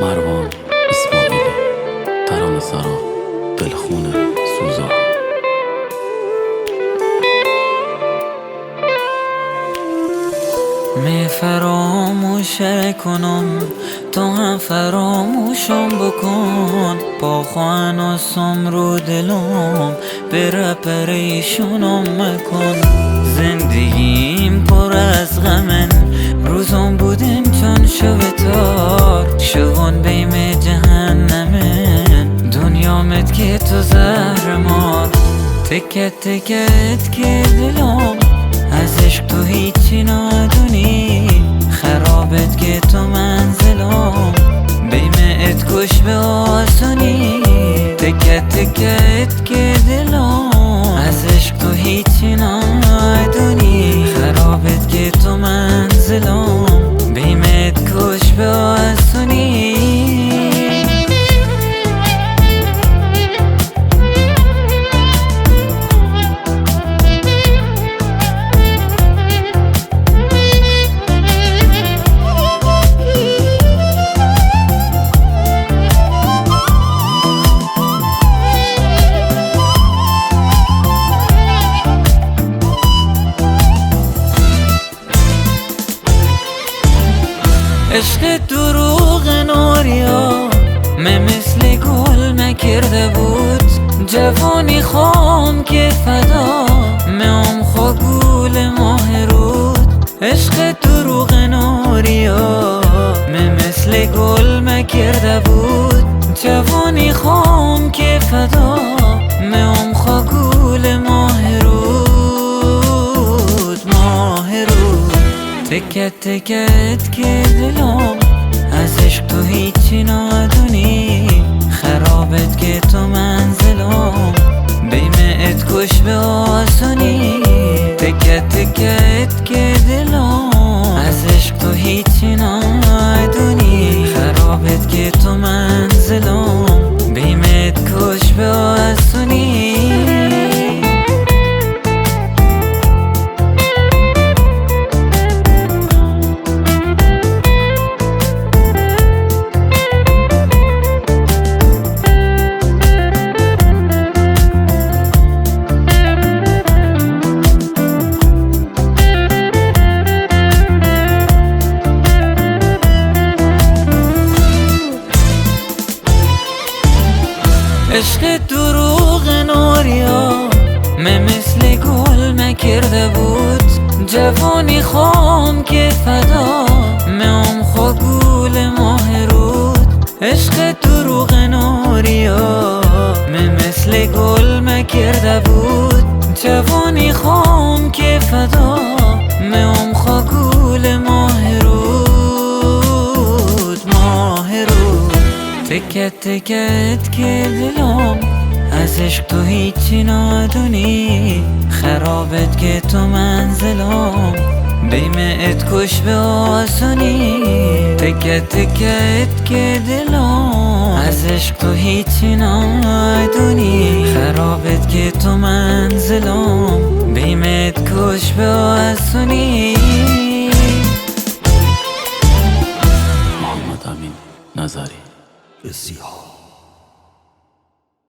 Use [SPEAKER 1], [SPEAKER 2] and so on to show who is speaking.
[SPEAKER 1] مروان اسماعیلی، ترانه سرا، دلخونه سوزان.
[SPEAKER 2] می فراموش کنم تو هم فراموشم بکن، با خوانستم رو دلم بره پریشونم مکن. زندگیم پر از غمن، روزم بودن چون شو تار شون بیم جهنمن. دنیامت که تو زهر مار، تکت تکت که دلم از عشق تو هیچی ندونی. خرابت که تو منزلم، بیمت کش به آسونی. تکت تکت که دلم از عشق تو هیچی ندونی. خرابت که تو منزلم، بیمت کش به آسونی. عشق دروغ ناریا مثل گل نکرده بود. جوانی خام که فدا میام خوا گول ماه رود. عشق دروغ ناریا مثل گل نکرده بود. جوانی خام که فدا میام خوا گول ماه رود. ماه رود تکت تکت که دلم از عشق تو هیچی ندونی. خرابت که تو منزلم، بیمت کش به آسونی. تکت تکت که دلم از عشق تو هیچی ندونی. خرابت که تو منزلم، بیمت کش به آسونی. عشق دروغ ناریا مثل گل نکرده بود. جوانی خام که فدا میام خوا گول ماه رود. عشق دروغ ناریا مثل گل نکرده بود. جوانی خام که فدا میام خوا گول ماه رود. ماه رود تکت تکت که دلم از عشق تو هیچی ندونی. خرابت که تو منزلم، بیمت کش به آسونی. تکت تکت که دلم از عشق تو هیچی ندونی. خرابت که تو منزلم، بیمت کش به آسونی.
[SPEAKER 1] محمد امین نظری
[SPEAKER 3] بسیار